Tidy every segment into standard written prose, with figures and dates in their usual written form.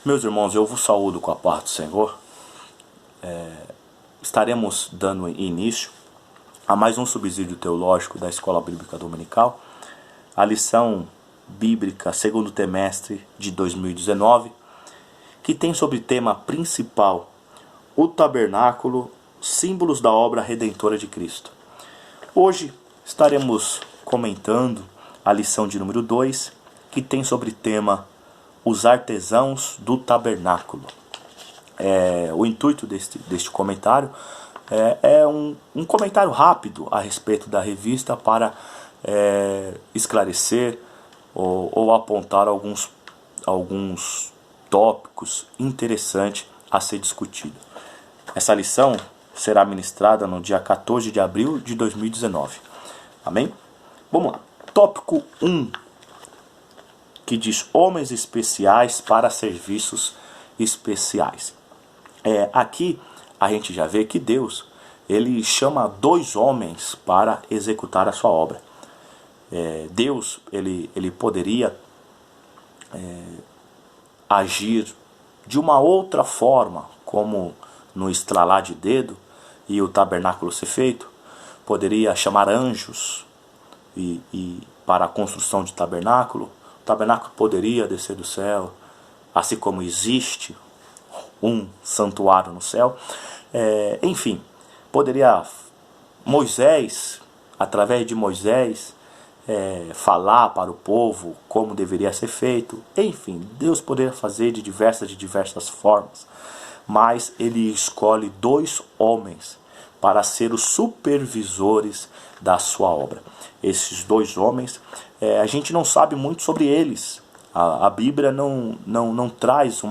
Meus irmãos, eu vos saúdo com a paz do Senhor. Estaremos dando início a mais um subsídio teológico da Escola Bíblica Dominical, a lição bíblica segundo trimestre de 2019, que tem sobre tema principal o tabernáculo, símbolos da obra redentora de Cristo. Hoje estaremos comentando a lição de número 2, que tem sobre tema os artesãos do tabernáculo. O intuito deste comentário é um comentário rápido a respeito da revista para esclarecer ou apontar alguns tópicos interessantes a ser discutido. Essa lição será ministrada no dia 14 de abril de 2019. Amém? Vamos lá. Tópico 1, que diz homens especiais para serviços especiais. Aqui a gente já vê que Deus ele chama 2 homens para executar a sua obra. Deus ele poderia agir de uma outra forma, como no estralar de dedo e o tabernáculo ser feito. Poderia chamar anjos e para a construção de tabernáculo. O tabernáculo poderia descer do céu, assim como existe um santuário no céu. Enfim, poderia Moisés, através de Moisés, falar para o povo como deveria ser feito. Enfim, Deus poderia fazer de diversas formas. Mas ele escolhe 2 homens para ser os supervisores da sua obra. Esses 2 homens, a gente não sabe muito sobre eles. A Bíblia não traz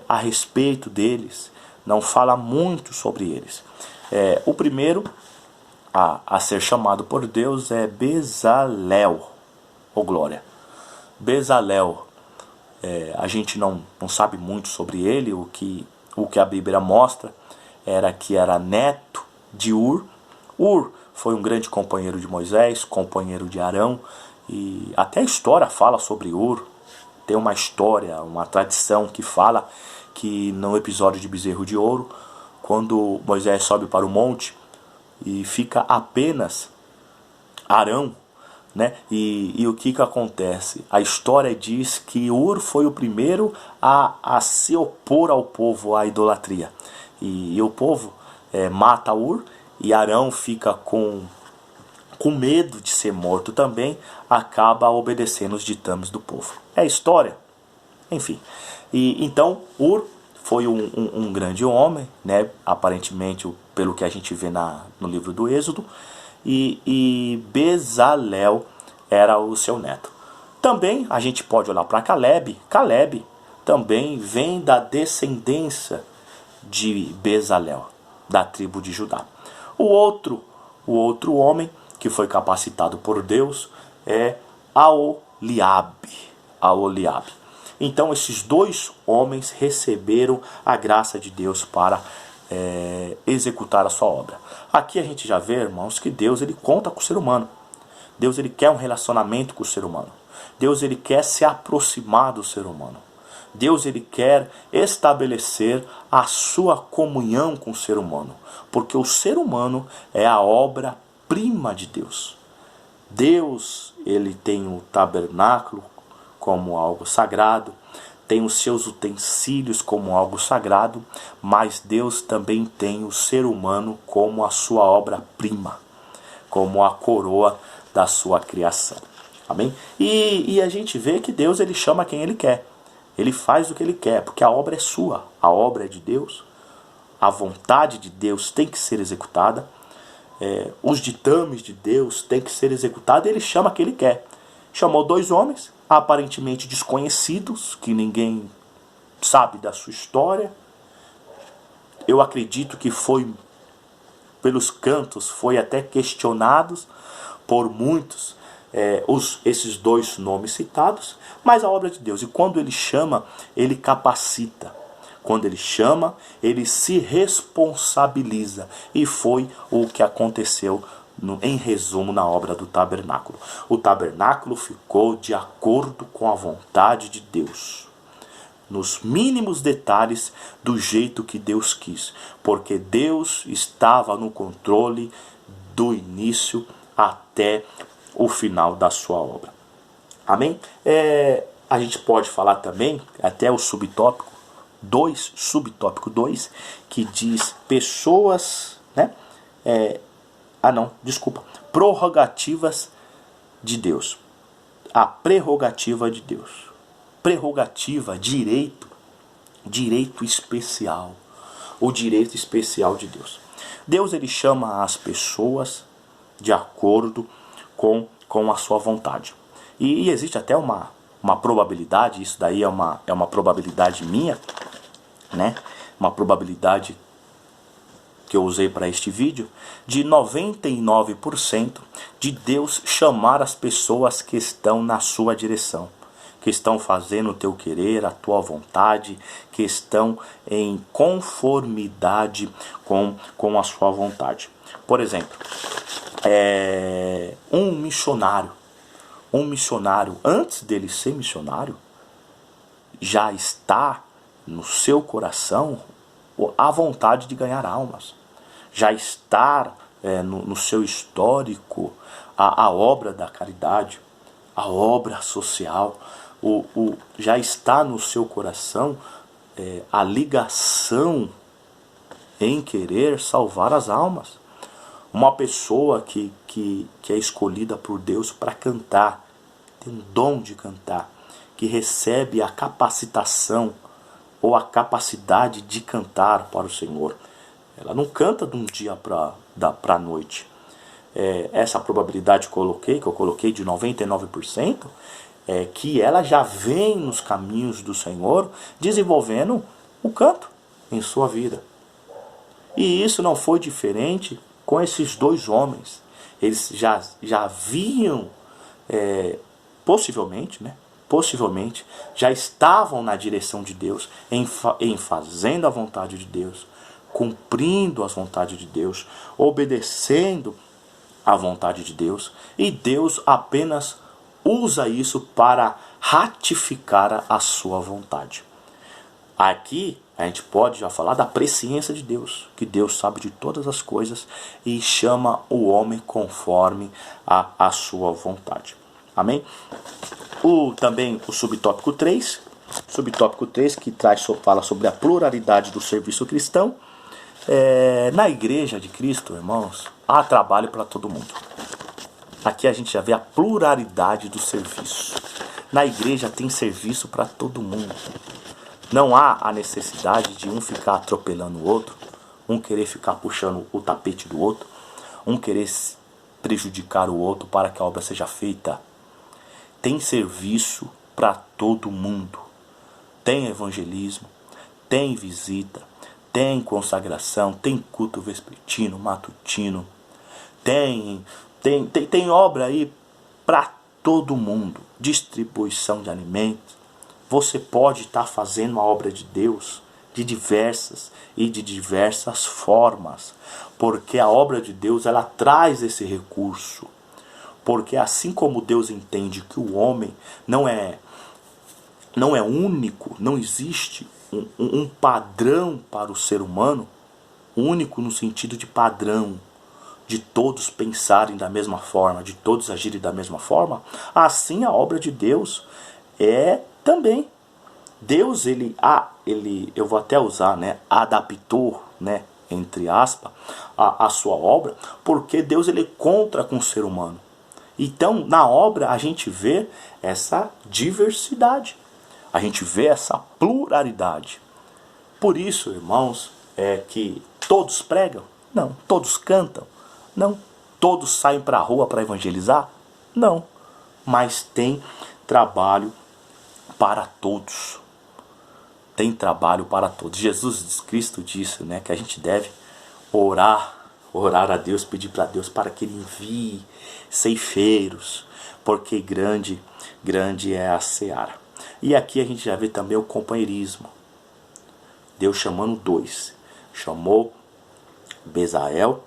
a respeito deles, não fala muito sobre eles. O primeiro a ser chamado por Deus é Bezalel, glória. Bezalel, a gente não sabe muito sobre ele. O que a Bíblia mostra que era neto de Ur. Ur foi um grande companheiro de Moisés, companheiro de Arão, e até a história fala sobre Ur. Tem uma história, uma tradição que fala que no episódio de Bezerro de Ouro, quando Moisés sobe para o monte e fica apenas Arão, né? E o que acontece? A história diz que Ur foi o primeiro a se opor ao povo, à idolatria. E o povo mata Ur, e Arão fica com medo de ser morto também, acaba obedecendo os ditames do povo. É história. Enfim. E então Ur foi um grande homem, né? Aparentemente, pelo que a gente vê no livro do Êxodo. E Bezalel era o seu neto. Também a gente pode olhar para Caleb. Caleb também vem da descendência de Bezalel, da tribo de Judá. O outro homem que foi capacitado por Deus é Aholiabe. Então esses 2 homens receberam a graça de Deus para executar a sua obra. Aqui a gente já vê, irmãos, que Deus ele conta com o ser humano. Deus ele quer um relacionamento com o ser humano. Deus ele quer se aproximar do ser humano. Deus ele quer estabelecer a sua comunhão com o ser humano, porque o ser humano é a obra-prima de Deus. Deus ele tem o tabernáculo como algo sagrado, tem os seus utensílios como algo sagrado, mas Deus também tem o ser humano como a sua obra-prima, como a coroa da sua criação. Amém? E a gente vê que Deus ele chama quem ele quer. Ele faz o que ele quer, porque a obra é sua, a obra é de Deus, a vontade de Deus tem que ser executada, os ditames de Deus tem que ser executados, e ele chama quem ele quer. Chamou 2 homens, aparentemente desconhecidos, que ninguém sabe da sua história. Eu acredito que foi, pelos cantos, foi até questionados por muitos, esses 2 nomes citados, mas a obra de Deus. E quando ele chama, ele capacita. Quando ele chama, ele se responsabiliza. E foi o que aconteceu em resumo na obra do tabernáculo. O tabernáculo ficou de acordo com a vontade de Deus. nos mínimos detalhes do jeito que Deus quis, porque Deus estava no controle do início até o final da sua obra. Amém? A gente pode falar também, até o subtópico 2, que diz pessoas, né? Prerrogativas de Deus. A prerrogativa de Deus. Prerrogativa, direito especial. O direito especial de Deus. Deus, ele chama as pessoas de acordo com a sua vontade. E existe até uma probabilidade, isso daí é uma probabilidade minha, né? Uma probabilidade que eu usei para este vídeo, de 99% de Deus chamar as pessoas que estão na sua direção, que estão fazendo o teu querer, a tua vontade, que estão em conformidade com a sua vontade. Por exemplo, um missionário, antes dele ser missionário, já está no seu coração a vontade de ganhar almas. Já está no seu histórico a obra da caridade, a obra social. Já está no seu coração a ligação em querer salvar as almas. Uma pessoa que é escolhida por Deus para cantar, tem um dom de cantar, que recebe a capacitação ou a capacidade de cantar para o Senhor. Ela não canta de um dia para a noite. Essa probabilidade que eu coloquei de 99%, que ela já vem nos caminhos do Senhor desenvolvendo o canto em sua vida. E isso não foi diferente com esses dois homens. Eles já haviam, possivelmente, já estavam na direção de Deus, em fazendo a vontade de Deus, cumprindo as vontades de Deus, obedecendo a vontade de Deus, e Deus apenas usa isso para ratificar a sua vontade. Aqui a gente pode já falar da presciência de Deus, que Deus sabe de todas as coisas e chama o homem conforme a sua vontade. Amém? Também o subtópico 3, que fala sobre a pluralidade do serviço cristão. Na igreja de Cristo, irmãos, há trabalho para todo mundo. Aqui a gente já vê a pluralidade do serviço. Na igreja tem serviço para todo mundo. Não há a necessidade de um ficar atropelando o outro, um querer ficar puxando o tapete do outro, um querer prejudicar o outro para que a obra seja feita. Tem serviço para todo mundo. Tem evangelismo, tem visita, tem consagração, tem culto vespertino, matutino, tem obra aí para todo mundo. Distribuição de alimentos. Você pode estar fazendo a obra de Deus de diversas formas, porque a obra de Deus, ela traz esse recurso. Porque assim como Deus entende que o homem não é único, não existe um padrão para o ser humano, único no sentido de padrão, de todos pensarem da mesma forma, de todos agirem da mesma forma, assim a obra de Deus é também. Deus, eu vou até usar, né, adaptou, né, entre aspas, a sua obra, porque Deus, ele conta com o ser humano. Então, na obra, a gente vê essa diversidade, a gente vê essa pluralidade. Por isso, irmãos, que todos pregam? Não. Todos cantam? Não. Todos saem para a rua para evangelizar? Não. Mas tem trabalho para todos. Tem trabalho para todos. Jesus Cristo disse, né, que a gente deve orar a Deus, pedir para Deus para que Ele envie ceifeiros, porque grande é a seara. E aqui a gente já vê também o companheirismo. Deus chamando dois. Chamou Bezael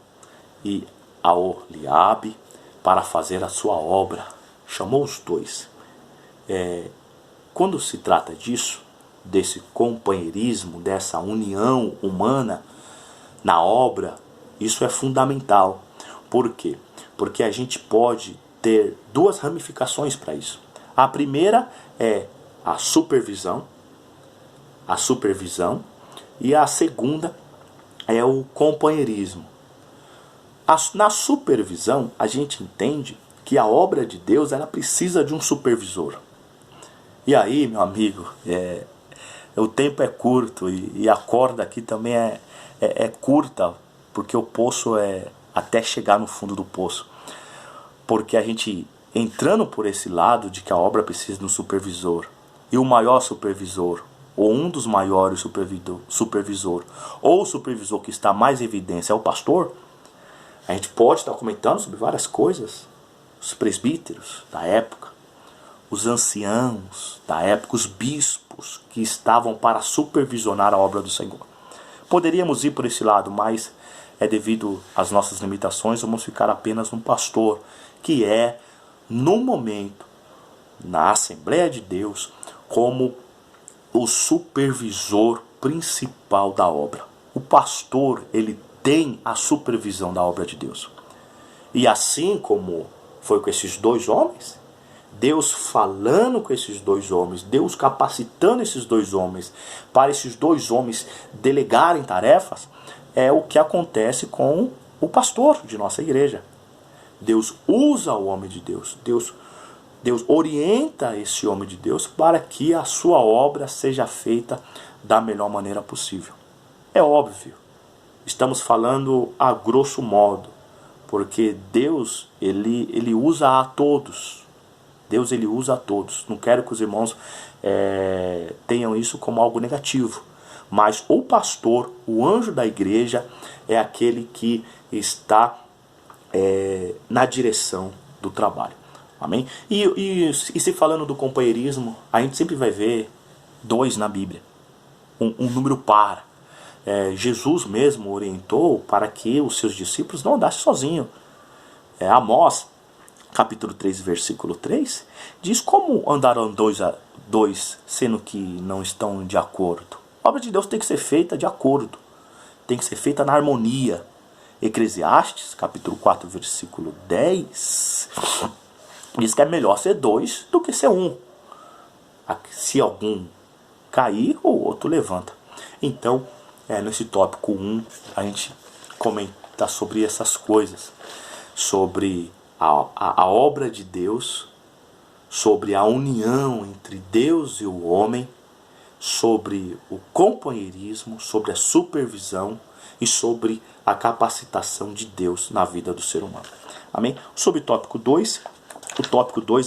e Aholiabe para fazer a sua obra. Chamou os dois. Quando se trata disso, desse companheirismo, dessa união humana na obra, isso é fundamental. Por quê? Porque a gente pode ter duas ramificações para isso. A primeira é a supervisão, e a segunda é o companheirismo. Na supervisão, a gente entende que a obra de Deus ela precisa de um supervisor. E aí, meu amigo, o tempo é curto e a corda aqui também é curta, porque o poço é até chegar no fundo do poço. Porque a gente, entrando por esse lado de que a obra precisa de um supervisor, e o maior supervisor, ou um dos maiores supervisor, ou o supervisor que está mais em evidência é o pastor, a gente pode estar comentando sobre várias coisas. Os presbíteros da época, os anciãos da época, os bispos que estavam para supervisionar a obra do Senhor. Poderíamos ir por esse lado, mas devido às nossas limitações, vamos ficar apenas no pastor, que é, no momento, na Assembleia de Deus, como o supervisor principal da obra. O pastor, ele tem a supervisão da obra de Deus. E assim como foi com esses dois homens, Deus falando com esses dois homens, Deus capacitando esses dois homens, para esses dois homens delegarem tarefas, é o que acontece com o pastor de nossa igreja. Deus usa o homem de Deus, Deus orienta esse homem de Deus para que a sua obra seja feita da melhor maneira possível. É óbvio, estamos falando a grosso modo, porque Deus ele usa a todos. Deus ele usa a todos. Não quero que os irmãos tenham isso como algo negativo. Mas o pastor, o anjo da igreja, é aquele que está na direção do trabalho. Amém? E se falando do companheirismo, a gente sempre vai ver dois na Bíblia. Um número par. Jesus mesmo orientou para que os seus discípulos não andassem sozinhos. Amós, capítulo 3, versículo 3, diz como andarão dois, sendo que não estão de acordo. A obra de Deus tem que ser feita de acordo, tem que ser feita na harmonia. Eclesiastes, capítulo 4, versículo 10, diz que é melhor ser dois do que ser um. Se algum cair, o outro levanta. Então, nesse tópico 1, a gente comenta sobre essas coisas, sobre a obra de Deus, sobre a união entre Deus e o homem, sobre o companheirismo, sobre a supervisão e sobre a capacitação de Deus na vida do ser humano. Amém? Sobre o tópico 2,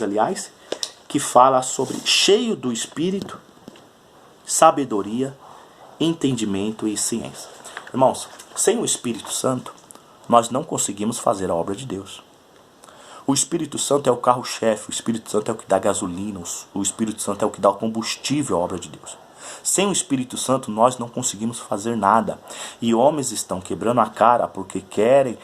aliás, que fala sobre cheio do Espírito, sabedoria, entendimento e ciência. Irmãos, sem o Espírito Santo, nós não conseguimos fazer a obra de Deus. O Espírito Santo é o carro-chefe, o Espírito Santo é o que dá gasolina, o Espírito Santo é o que dá o combustível à obra de Deus. Sem o Espírito Santo nós não conseguimos fazer nada. E homens estão quebrando a cara porque querem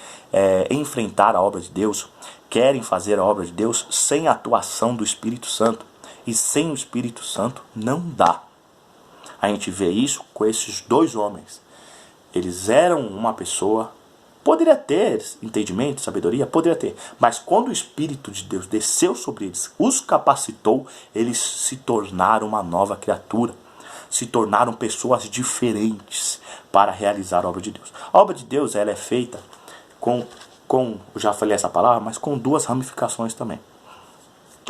enfrentar a obra de Deus, querem fazer a obra de Deus sem a atuação do Espírito Santo. E sem o Espírito Santo não dá. A gente vê isso com esses dois homens. Eles eram uma pessoa, poderia ter entendimento, sabedoria, poderia ter. Mas quando o Espírito de Deus desceu sobre eles, os capacitou, eles se tornaram uma nova criatura. Se tornaram pessoas diferentes para realizar a obra de Deus. A obra de Deus ela é feita com, eu já falei essa palavra, mas com duas ramificações também.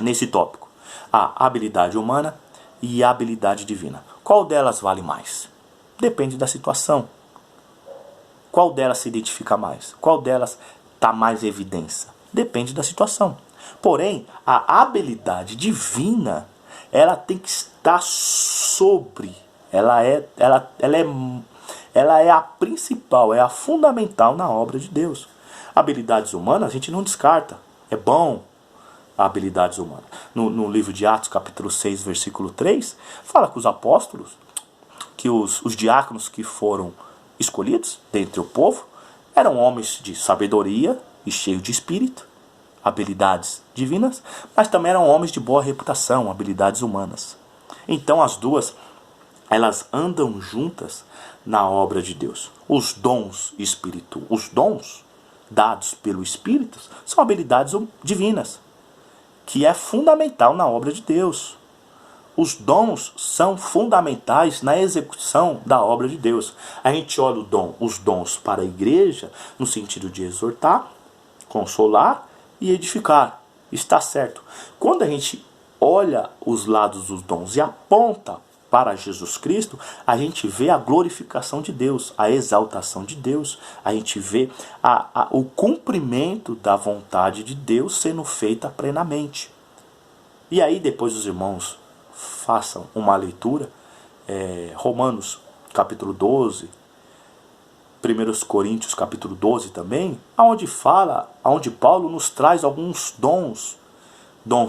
Nesse tópico, a habilidade humana e a habilidade divina. Qual delas vale mais? Depende da situação. Qual delas se identifica mais? Qual delas está mais em evidência? Depende da situação. Porém, a habilidade divina, ela tem que estar sobre. Ela é a principal, é a fundamental na obra de Deus. Habilidades humanas a gente não descarta. É bom habilidades humanas. No livro de Atos, capítulo 6, versículo 3, fala que os apóstolos, que os diáconos que foram escolhidos dentre o povo, eram homens de sabedoria e cheios de espírito, habilidades divinas, mas também eram homens de boa reputação, habilidades humanas. Então as duas elas andam juntas na obra de Deus. Os dons dados pelo Espírito são habilidades divinas, que é fundamental na obra de Deus. Os dons são fundamentais na execução da obra de Deus. A gente olha os dons para a igreja no sentido de exortar, consolar e edificar. Está certo. Quando a gente olha os lados dos dons e aponta para Jesus Cristo, a gente vê a glorificação de Deus, a exaltação de Deus, a gente vê o cumprimento da vontade de Deus sendo feita plenamente. E aí depois os irmãos façam uma leitura, Romanos capítulo 12, 1 Coríntios capítulo 12 também, onde Paulo nos traz alguns dons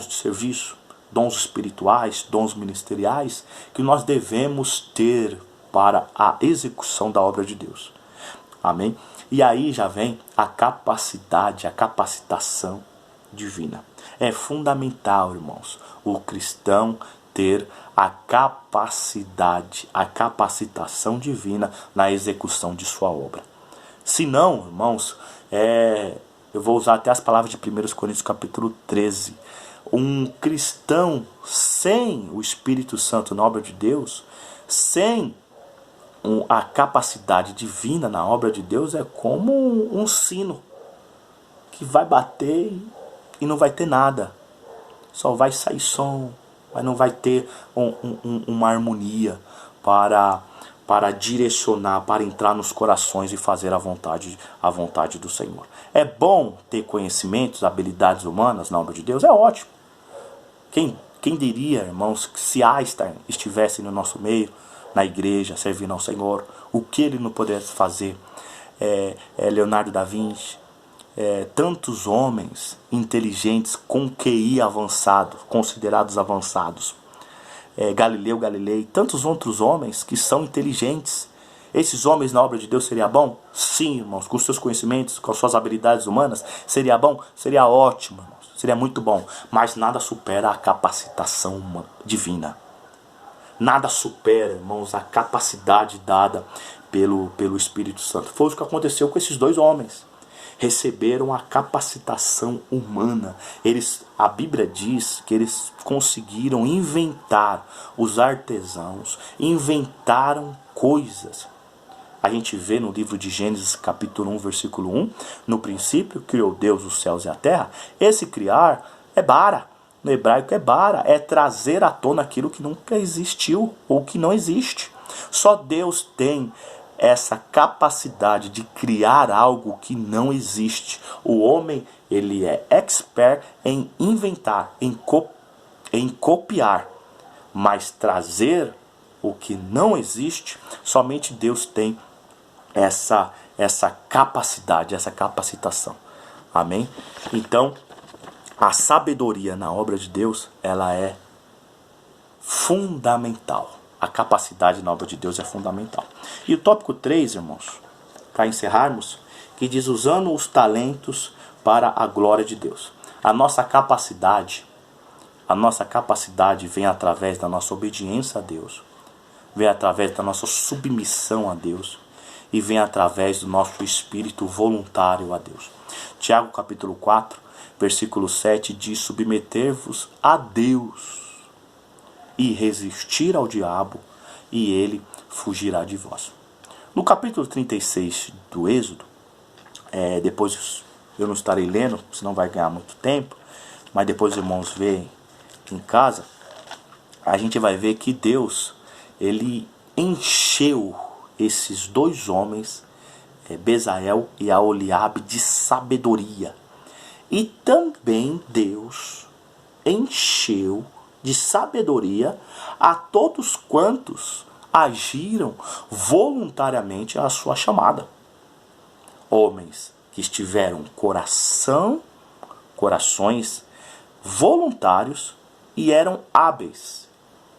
de serviço, dons espirituais, dons ministeriais, que nós devemos ter para a execução da obra de Deus. Amém? E aí já vem a capacidade, a capacitação divina. É fundamental, irmãos, o cristão ter a capacidade, a capacitação divina na execução de sua obra. Se não, irmãos, eu vou usar até as palavras de 1 Coríntios capítulo 13. Um cristão sem o Espírito Santo na obra de Deus, sem a capacidade divina na obra de Deus, é como um sino que vai bater e não vai ter nada. Só vai sair som, mas não vai ter uma harmonia para direcionar, para entrar nos corações e fazer a vontade do Senhor. É bom ter conhecimentos, habilidades humanas na obra de Deus, é ótimo. Quem diria, irmãos, que se Einstein estivesse no nosso meio, na igreja, servindo ao Senhor, o que ele não pudesse fazer? Leonardo da Vinci, tantos homens inteligentes com QI avançado, considerados avançados, Galileu Galilei, tantos outros homens que são inteligentes. Esses homens na obra de Deus seria bom? Sim, irmãos, com seus conhecimentos, com suas habilidades humanas, seria bom? Seria ótimo, irmãos, seria muito bom. Mas nada supera a capacitação divina. Nada supera, irmãos, a capacidade dada pelo Espírito Santo. Foi o que aconteceu com esses dois homens. Receberam a capacitação humana. A Bíblia diz que eles conseguiram inventar, os artesãos inventaram coisas. A gente vê no livro de Gênesis capítulo 1, versículo 1, no princípio criou Deus os céus e a terra. Esse criar é bara, no hebraico é bara, é trazer à tona aquilo que nunca existiu ou que não existe. Só Deus tem essa capacidade de criar algo que não existe. O homem, ele é expert em inventar, em copiar, mas trazer o que não existe, somente Deus tem essa capacidade, essa capacitação. Amém? Então, a sabedoria na obra de Deus, ela é fundamental. A capacidade na obra de Deus é fundamental. E o tópico 3, irmãos, para encerrarmos, que diz: usando os talentos para a glória de Deus. A nossa capacidade vem através da nossa obediência a Deus, vem através da nossa submissão a Deus e vem através do nosso espírito voluntário a Deus. Tiago capítulo 4, versículo 7 diz: submeter-vos a Deus e resistir ao diabo, e ele fugirá de vós. No capítulo 36 do Êxodo, depois eu não estarei lendo, senão vai ganhar muito tempo, mas depois os irmãos veem em casa, a gente vai ver que Deus, ele encheu esses dois homens, Bezael e Aholiabe, de sabedoria. E também Deus encheu de sabedoria a todos quantos agiram voluntariamente à sua chamada. Homens que tiveram corações voluntários e eram hábeis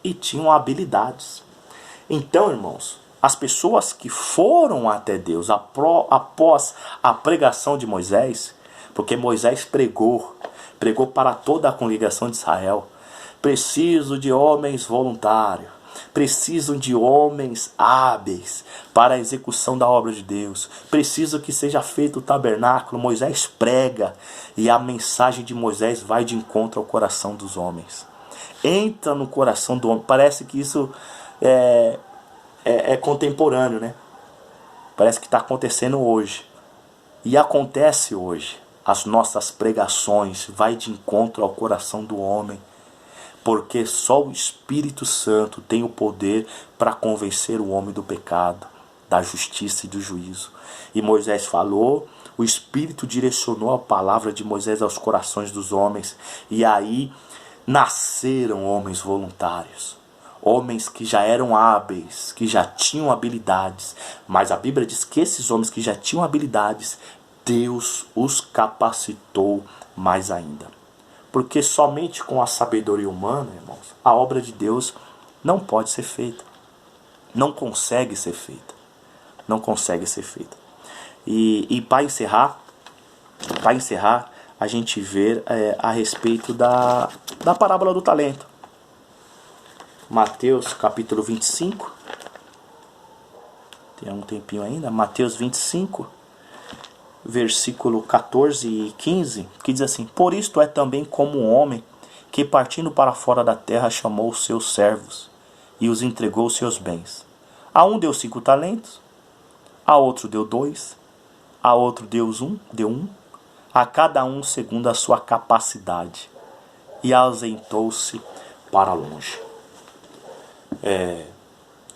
e tinham habilidades. Então, irmãos, as pessoas que foram até Deus após a pregação de Moisés, porque Moisés pregou para toda a congregação de Israel: preciso de homens voluntários, precisam de homens hábeis para a execução da obra de Deus. Precisam que seja feito o tabernáculo. Moisés prega e a mensagem de Moisés vai de encontro ao coração dos homens. Entra no coração do homem. Parece que isso é contemporâneo, né? Parece que está acontecendo hoje. E acontece hoje. As nossas pregações vai de encontro ao coração do homem. Porque só o Espírito Santo tem o poder para convencer o homem do pecado, da justiça e do juízo. E Moisés falou, o Espírito direcionou a palavra de Moisés aos corações dos homens. E aí nasceram homens voluntários. Homens que já eram hábeis, que já tinham habilidades. Mas a Bíblia diz que esses homens que já tinham habilidades, Deus os capacitou mais ainda. Porque somente com a sabedoria humana, irmãos, a obra de Deus não pode ser feita. Não consegue ser feita. Não consegue ser feita. E para encerrar, a gente vê a respeito da parábola do talento. Mateus capítulo 25. Tem um tempinho ainda. Mateus 25, versículo 14 e 15, que diz assim: Por isto é também como um homem que, partindo para fora da terra, chamou os seus servos e os entregou os seus bens. A um deu 5 talentos, a outro deu 2, a outro deu um, a cada um segundo a sua capacidade, e ausentou-se para longe.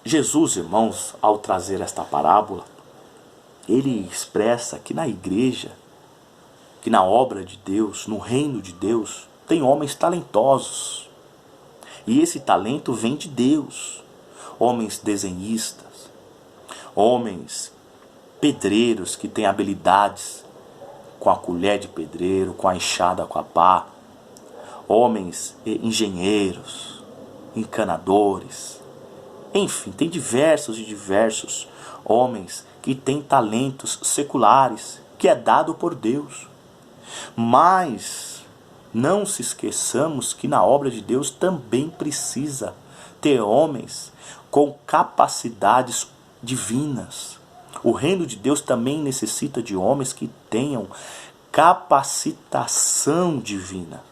Jesus, irmãos, ao trazer esta parábola, ele expressa que na igreja, que na obra de Deus, no reino de Deus, tem homens talentosos. E esse talento vem de Deus. Homens desenhistas, homens pedreiros que têm habilidades com a colher de pedreiro, com a enxada, com a pá. Homens engenheiros, encanadores. Enfim, tem diversos homens que têm talentos seculares, que é dado por Deus. Mas não se esqueçamos que na obra de Deus também precisa ter homens com capacidades divinas. O reino de Deus também necessita de homens que tenham capacitação divina.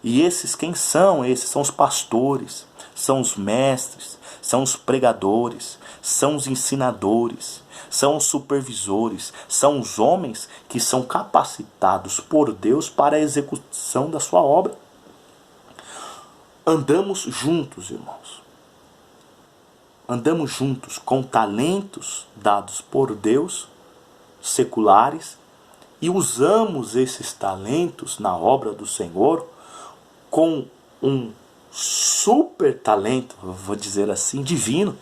E esses, quem são? Esses são os pastores, são os mestres, são os pregadores, são os ensinadores, são os supervisores, são os homens que são capacitados por Deus para a execução da sua obra. Andamos juntos, irmãos. Andamos juntos com talentos dados por Deus, seculares, e usamos esses talentos na obra do Senhor com um super talento, vou dizer assim, divino.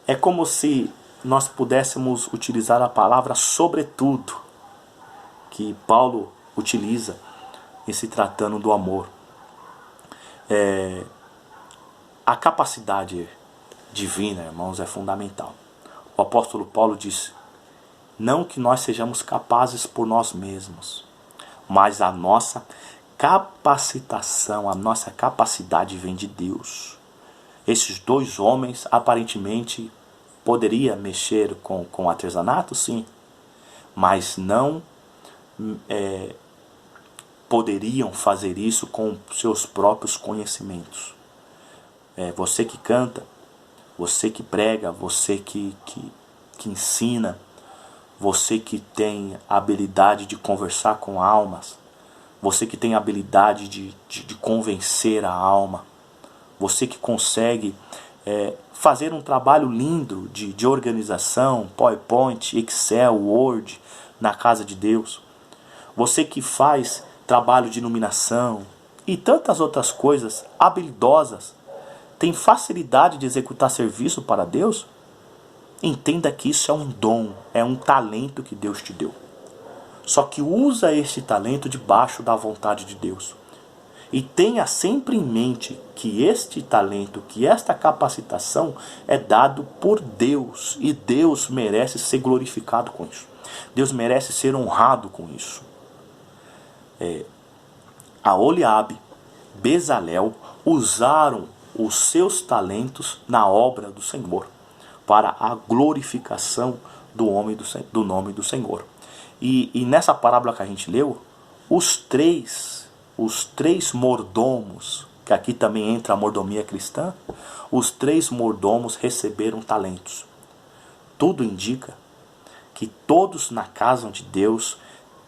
É como se nós pudéssemos utilizar a palavra sobretudo, que Paulo utiliza em se tratando do amor. A capacidade divina, irmãos, é fundamental. O apóstolo Paulo disse: não que nós sejamos capazes por nós mesmos, mas a nossa capacitação, a nossa capacidade vem de Deus. Esses 2 homens aparentemente poderiam mexer com artesanato, sim, mas não poderiam fazer isso com seus próprios conhecimentos. Você que canta, você que prega, você que ensina, você que tem a habilidade de conversar com almas, você que tem a habilidade de convencer a alma, você que consegue fazer um trabalho lindo de organização, PowerPoint, Excel, Word, na casa de Deus, você que faz trabalho de iluminação e tantas outras coisas habilidosas, tem facilidade de executar serviço para Deus, entenda que isso é um dom, é um talento que Deus te deu. Só que usa este talento debaixo da vontade de Deus. E tenha sempre em mente que este talento, que esta capacitação é dado por Deus. E Deus merece ser glorificado com isso. Deus merece ser honrado com isso. Aholiabe, Bezalel usaram os seus talentos na obra do Senhor, para a glorificação do nome do Senhor. E nessa parábola que a gente leu, os três mordomos, que aqui também entra a mordomia cristã, os 3 mordomos receberam talentos. Tudo indica que todos na casa de Deus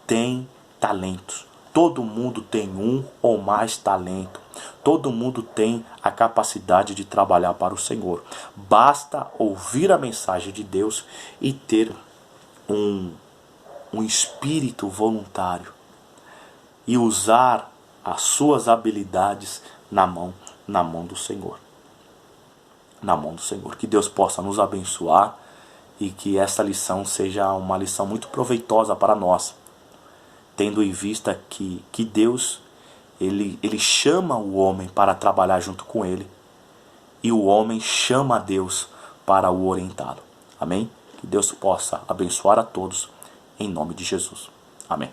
têm talentos. Todo mundo tem um ou mais talento. Todo mundo tem a capacidade de trabalhar para o Senhor. Basta ouvir a mensagem de Deus e ter um espírito voluntário e usar as suas habilidades na mão do Senhor. Na mão do Senhor. Que Deus possa nos abençoar e que essa lição seja uma lição muito proveitosa para nós, tendo em vista que Deus ele chama o homem para trabalhar junto com ele e o homem chama a Deus para o orientá-lo. Amém? Que Deus possa abençoar a todos em nome de Jesus. Amém.